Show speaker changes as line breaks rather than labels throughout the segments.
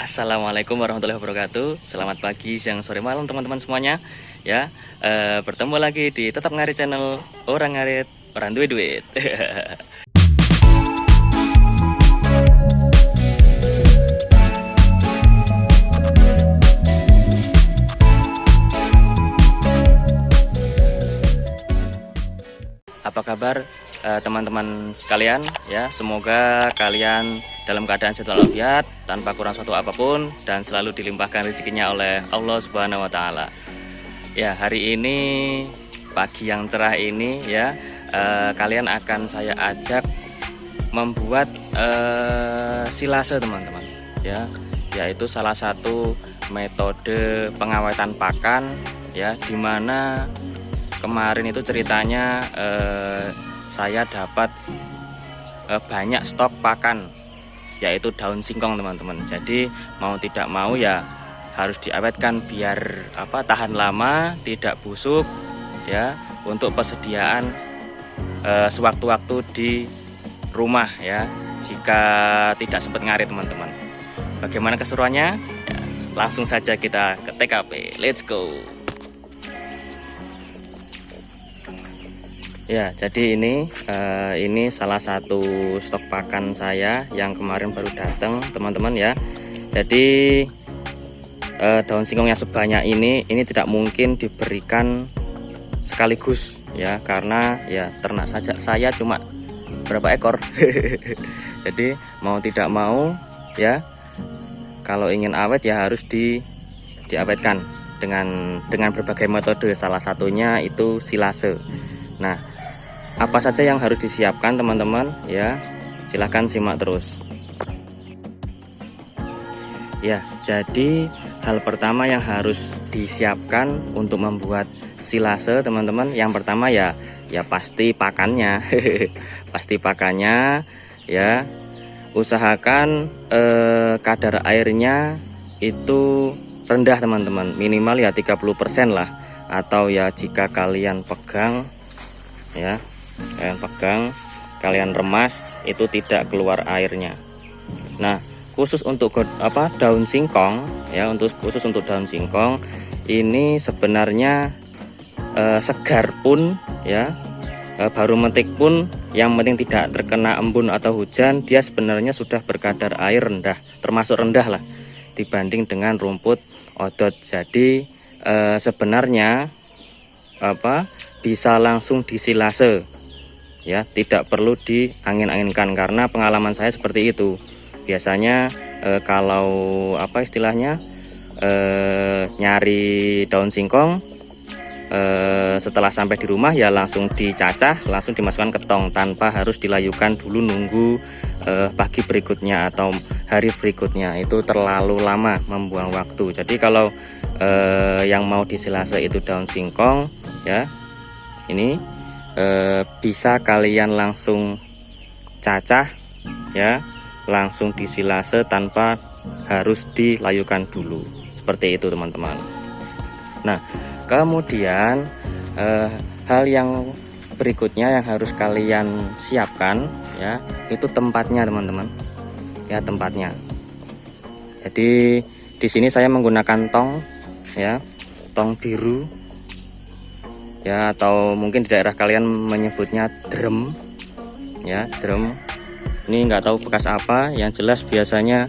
Assalamualaikum warahmatullahi wabarakatuh. Selamat pagi, siang, sore, malam teman-teman semuanya. Ya, bertemu lagi di Tetap Ngarit Channel Orang Ngarit, Orang Duit Duit. Apa kabar teman-teman sekalian? Ya, semoga kalian dalam keadaan sehat walafiat, tanpa kurang suatu apapun, dan selalu dilimpahkan rezekinya oleh Allah Subhanahu wa Ta'ala. Ya, hari ini pagi yang cerah ini ya, kalian akan saya ajak membuat silase teman-teman. Ya, yaitu salah satu metode pengawetan pakan ya, dimana kemarin itu ceritanya saya dapat banyak stok pakan, yaitu daun singkong teman-teman. Jadi mau tidak mau ya harus diawetkan biar tahan lama, tidak busuk ya, untuk persediaan sewaktu-waktu di rumah ya, jika tidak sempat ngarit teman-teman. Bagaimana keseruannya? Ya, langsung saja kita ke TKP. Let's go. Ya, jadi ini salah satu stok pakan saya yang kemarin baru datang, teman-teman ya. Jadi daun singkong yang sebanyak ini tidak mungkin diberikan sekaligus ya, karena ya ternak saja saya cuma berapa ekor. Jadi mau tidak mau ya, kalau ingin awet ya harus diawetkan dengan berbagai metode, salah satunya itu silase. Nah, apa saja yang harus disiapkan teman-teman ya, silahkan simak terus ya. Jadi hal pertama yang harus disiapkan untuk membuat silase teman-teman, yang pertama ya pasti pakannya. Pasti pakannya ya, usahakan kadar airnya itu rendah teman-teman, minimal ya 30% lah, atau ya jika kalian pegang ya, kalian remas itu tidak keluar airnya. Nah, khusus untuk daun singkong ya, khusus untuk daun singkong ini sebenarnya segar pun ya, baru metik pun, yang penting tidak terkena embun atau hujan, dia sebenarnya sudah berkadar air rendah, termasuk rendah lah dibanding dengan rumput odot. Jadi sebenarnya bisa langsung disilase ya, tidak perlu diangin-anginkan, karena pengalaman saya seperti itu. Biasanya kalau istilahnya nyari daun singkong, setelah sampai di rumah ya langsung dicacah, langsung dimasukkan ke tong tanpa harus dilayukan dulu, nunggu pagi berikutnya atau hari berikutnya. Itu terlalu lama, membuang waktu. Jadi kalau yang mau disilase itu daun singkong ya, ini bisa kalian langsung cacah ya, langsung disilase tanpa harus dilayukan dulu, seperti itu teman-teman. Nah, kemudian hal yang berikutnya yang harus kalian siapkan ya, itu tempatnya teman-teman ya, tempatnya. Jadi di sini saya menggunakan tong ya, tong biru ya, atau mungkin di daerah kalian menyebutnya drum ya, drum. Ini nggak tahu bekas apa, yang jelas biasanya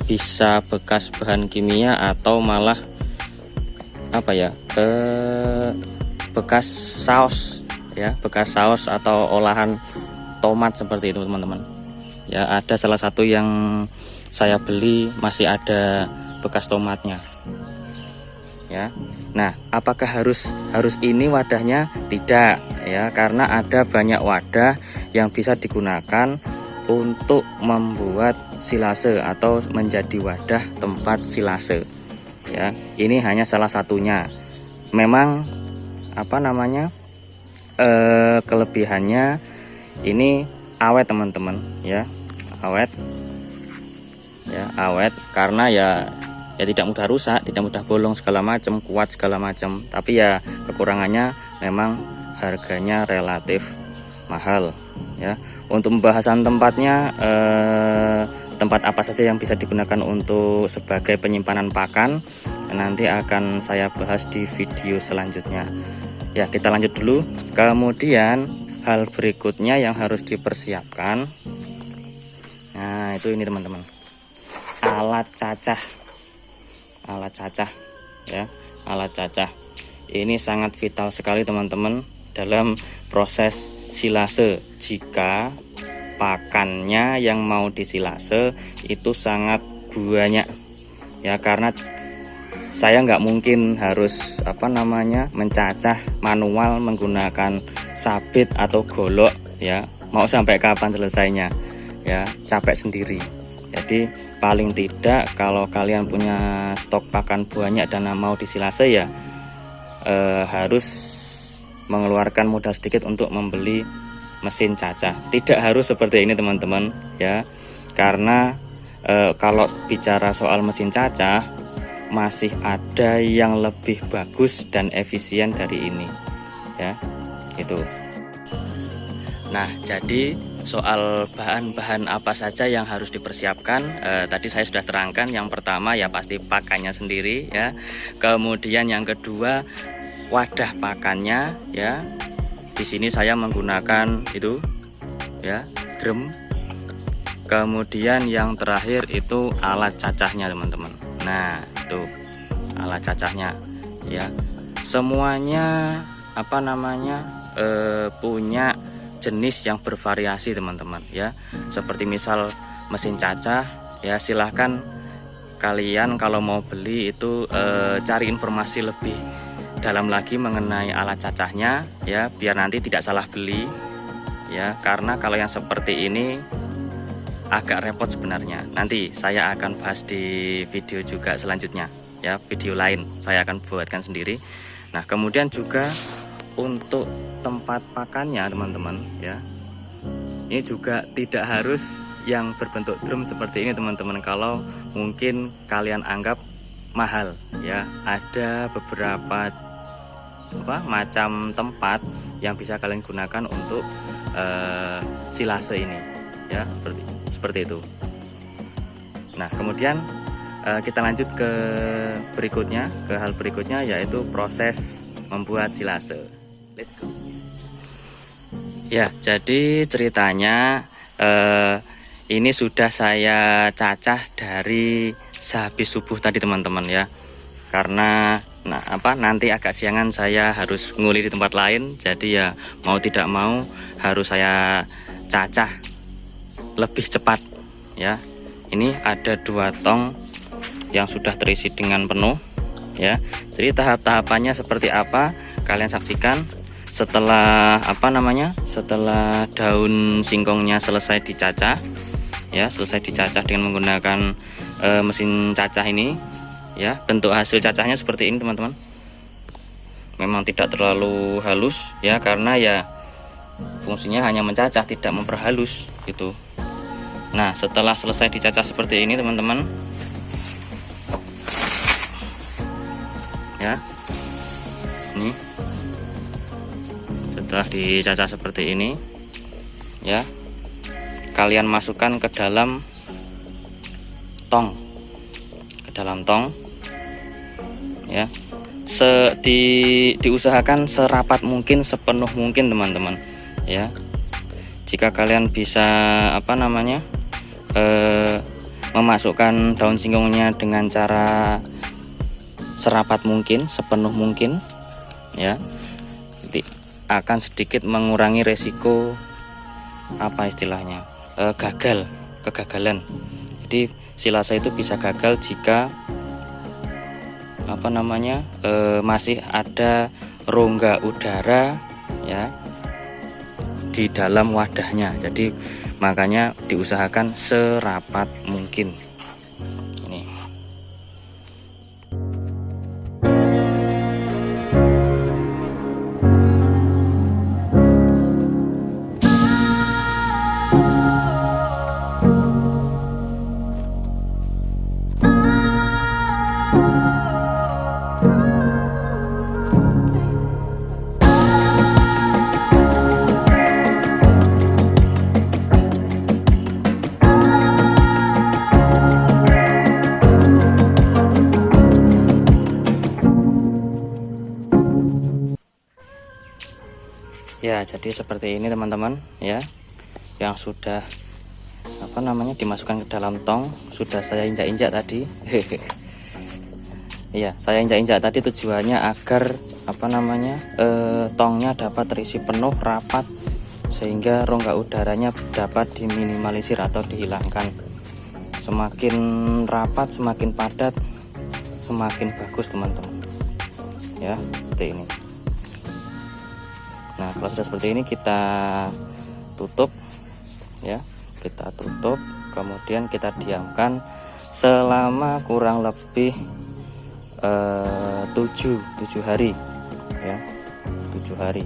bisa bekas bahan kimia atau malah bekas saus ya, bekas saus atau olahan tomat seperti itu teman-teman ya. Ada salah satu yang saya beli masih ada bekas tomatnya ya. Nah, apakah harus ini wadahnya? Tidak ya, karena ada banyak wadah yang bisa digunakan untuk membuat silase atau menjadi wadah tempat silase ya. Ini hanya salah satunya. Memang kelebihannya ini awet teman-teman ya, awet karena ya tidak mudah rusak, tidak mudah bolong segala macam, kuat segala macam. Tapi ya kekurangannya memang harganya relatif mahal ya. Untuk pembahasan tempatnya tempat apa saja yang bisa digunakan untuk sebagai penyimpanan pakan, nanti akan saya bahas di video selanjutnya. Ya, kita lanjut dulu. Kemudian hal berikutnya yang harus dipersiapkan, nah itu ini teman-teman, alat cacah. Alat cacah ya, alat cacah ini sangat vital sekali teman-teman dalam proses silase. Jika pakannya yang mau disilase itu sangat banyak ya, karena saya nggak mungkin harus mencacah manual menggunakan sabit atau golok ya, mau sampai kapan selesainya ya, capek sendiri. Jadi paling tidak kalau kalian punya stok pakan banyak dan mau disilase ya harus mengeluarkan modal sedikit untuk membeli mesin cacah. Tidak harus seperti ini teman-teman ya, karena kalau bicara soal mesin cacah masih ada yang lebih bagus dan efisien dari ini ya, itu. Nah, jadi soal bahan-bahan apa saja yang harus dipersiapkan, tadi saya sudah terangkan. Yang pertama ya pasti pakannya sendiri ya, kemudian yang kedua wadah pakannya ya. Di sini saya menggunakan itu ya, drum. Kemudian yang terakhir itu alat cacahnya teman-teman. Nah, itu alat cacahnya ya. Semuanya punya jenis yang bervariasi teman-teman ya. Seperti misal mesin cacah ya, silahkan kalian kalau mau beli itu cari informasi lebih dalam lagi mengenai alat cacahnya ya, biar nanti tidak salah beli ya. Karena kalau yang seperti ini agak repot sebenarnya. Nanti saya akan bahas di video juga selanjutnya ya, video lain saya akan buatkan sendiri. Nah, kemudian juga untuk tempat pakannya teman-teman ya, ini juga tidak harus yang berbentuk drum seperti ini teman-teman. Kalau mungkin kalian anggap mahal ya, ada beberapa macam tempat yang bisa kalian gunakan untuk silase ini ya, seperti itu. Nah, kemudian kita lanjut ke berikutnya, ke hal berikutnya, yaitu proses membuat silase. Let's go. Ya, jadi ceritanya ini sudah saya cacah dari sehabis subuh tadi teman-teman ya. Karena nanti agak siangan saya harus nguli di tempat lain, jadi ya mau tidak mau harus saya cacah lebih cepat ya. Ini ada 2 tong yang sudah terisi dengan penuh ya. Jadi tahap-tahapannya seperti apa kalian saksikan. Setelah setelah daun singkongnya selesai dicacah ya, selesai dicacah dengan menggunakan mesin cacah ini ya. Bentuk hasil cacahnya seperti ini teman-teman. Memang tidak terlalu halus ya, karena ya fungsinya hanya mencacah, tidak memperhalus gitu. Nah, setelah selesai dicacah seperti ini teman-teman ya, ini setelah dicacah seperti ini ya, kalian masukkan ke dalam tong, ya. Diusahakan serapat mungkin, sepenuh mungkin teman-teman ya. Jika kalian bisa memasukkan daun singkongnya dengan cara serapat mungkin, sepenuh mungkin ya, akan sedikit mengurangi resiko kegagalan. Jadi silase itu bisa gagal jika masih ada rongga udara ya di dalam wadahnya. Jadi makanya diusahakan serapat mungkin. Ini. Ya, jadi seperti ini teman-teman ya, yang sudah dimasukkan ke dalam tong, sudah saya injak-injak tadi. Iya, saya injak-injak tadi tujuannya agar tongnya dapat terisi penuh rapat, sehingga rongga udaranya dapat diminimalisir atau dihilangkan. Semakin rapat, semakin padat, semakin bagus teman-teman ya, seperti ini. Nah, kalau sudah seperti ini kita tutup ya, kita tutup, kemudian kita diamkan selama kurang lebih 7 hari ya, 7 hari.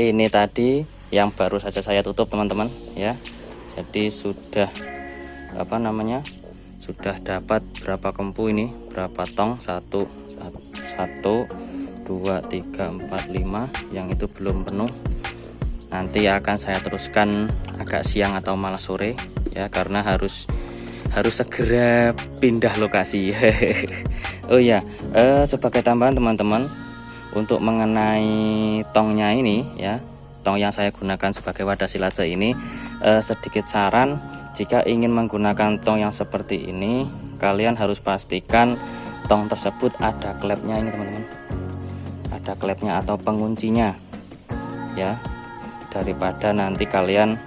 Ini tadi yang baru saja saya tutup teman-teman ya. Jadi sudah sudah dapat berapa kempu ini, berapa tong, 1 2 3 4 5, yang itu belum penuh. Nanti akan saya teruskan agak siang atau malah sore ya, karena harus segera pindah lokasi. Oh ya, sebagai tambahan teman-teman, untuk mengenai tongnya ini ya, tong yang saya gunakan sebagai wadah silase ini, sedikit saran, jika ingin menggunakan tong yang seperti ini, kalian harus pastikan tong tersebut ada klepnya ini teman-teman, ada klepnya atau penguncinya ya, daripada nanti kalian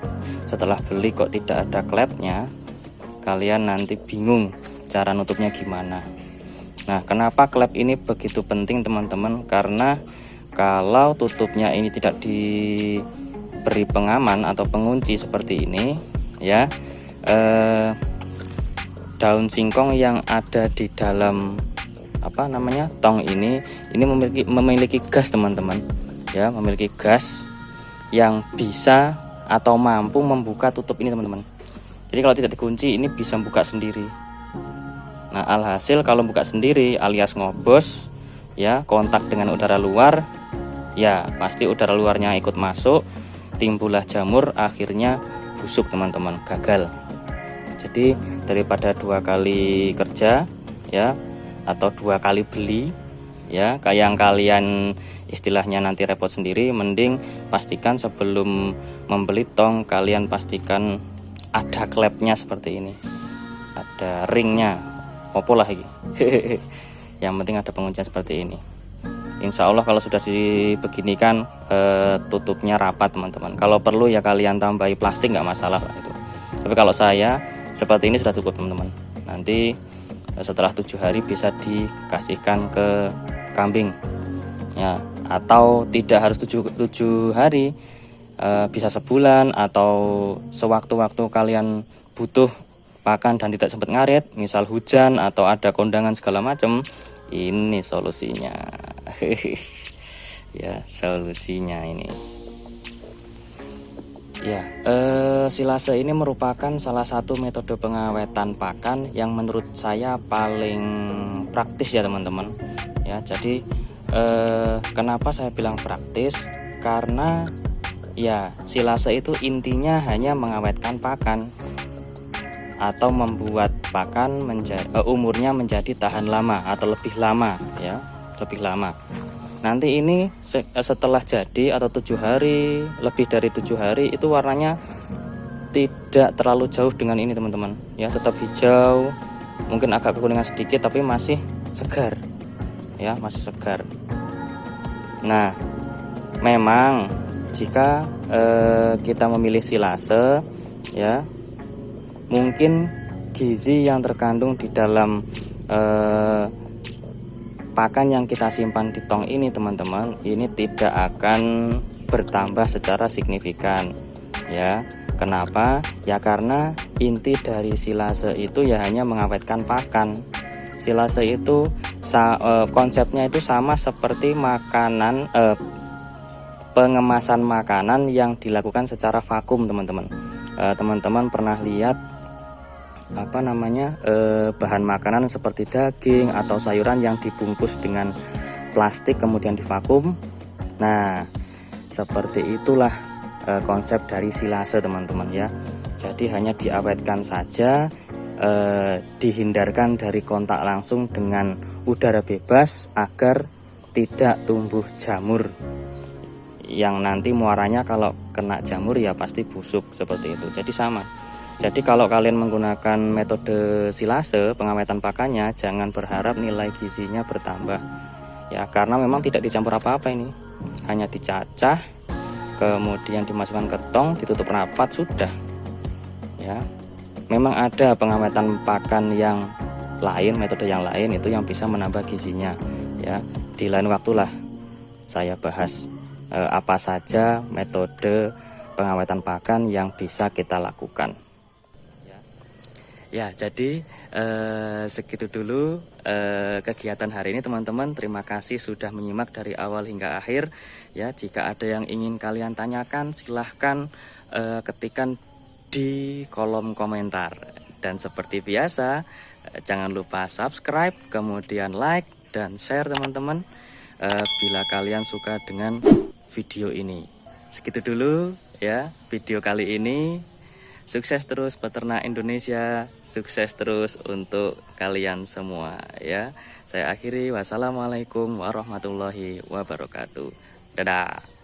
setelah beli kok tidak ada klepnya, kalian nanti bingung cara nutupnya gimana. Nah, kenapa klep ini begitu penting teman-teman? Karena kalau tutupnya ini tidak diberi pengaman atau pengunci seperti ini ya, daun singkong yang ada di dalam tong ini memiliki gas teman-teman ya, memiliki gas yang bisa atau mampu membuka tutup ini teman-teman. Jadi kalau tidak dikunci ini bisa buka sendiri. Nah, alhasil kalau buka sendiri alias ngobos ya, kontak dengan udara luar ya, pasti udara luarnya ikut masuk, timbullah jamur, akhirnya busuk teman-teman, gagal. Jadi daripada 2 kali kerja ya, atau 2 kali beli ya, kayak yang kalian istilahnya nanti repot sendiri, mending pastikan sebelum membeli tong kalian pastikan ada klepnya seperti ini, ada ringnya, opo lah ini. Yang penting ada penguncian seperti ini. Insya Allah kalau sudah dibeginikan, tutupnya rapat teman-teman. Kalau perlu ya kalian tambahi plastik, nggak masalah lah itu. Tapi kalau saya seperti ini sudah cukup teman-teman. Nanti setelah 7 hari bisa dikasihkan ke kambing ya, atau tidak harus 7 hari, bisa sebulan atau sewaktu-waktu kalian butuh pakan dan tidak sempat ngaret, misal hujan atau ada kondangan segala macam, ini solusinya. Ya, solusinya ini ya, silase ini merupakan salah satu metode pengawetan pakan yang menurut saya paling praktis ya teman-teman ya. Jadi kenapa saya bilang praktis, karena ya silase itu intinya hanya mengawetkan pakan atau membuat pakan umurnya menjadi tahan lama atau lebih lama ya, lebih lama. Nanti ini setelah jadi atau 7 hari, lebih dari 7 hari, itu warnanya tidak terlalu jauh dengan ini teman-teman ya, tetap hijau, mungkin agak kekuningan sedikit tapi masih segar ya, masih segar. Nah, memang jika kita memilih silase ya, mungkin gizi yang terkandung di dalam pakan yang kita simpan di tong ini teman-teman, ini tidak akan bertambah secara signifikan ya. Kenapa? Ya karena inti dari silase itu ya hanya mengawetkan pakan. Silase itu konsepnya itu sama seperti makanan, pengemasan makanan yang dilakukan secara vakum teman-teman. Teman-teman pernah lihat bahan makanan seperti daging atau sayuran yang dibungkus dengan plastik kemudian divakum. Nah, seperti itulah konsep dari silase teman-teman ya. Jadi hanya diawetkan saja, dihindarkan dari kontak langsung dengan udara bebas agar tidak tumbuh jamur yang nanti muaranya kalau kena jamur ya pasti busuk seperti itu. Jadi sama. Jadi kalau kalian menggunakan metode silase pengawetan pakannya, jangan berharap nilai gizinya bertambah ya, karena memang tidak dicampur apa-apa ini, hanya dicacah kemudian dimasukkan ke tong, ditutup rapat, sudah ya. Memang ada pengawetan pakan yang lain, metode yang lain itu yang bisa menambah gizinya ya. Di lain waktulah saya bahas apa saja metode pengawetan pakan yang bisa kita lakukan ya. Jadi segitu dulu kegiatan hari ini teman-teman. Terima kasih sudah menyimak dari awal hingga akhir ya. Jika ada yang ingin kalian tanyakan, silahkan ketikkan di kolom komentar. Dan seperti biasa, jangan lupa subscribe, kemudian like dan share teman-teman bila kalian suka dengan video ini. Segitu dulu ya video kali ini. Sukses terus peternak Indonesia, sukses terus untuk kalian semua ya. Saya akhiri, wassalamualaikum warahmatullahi wabarakatuh. Dadah.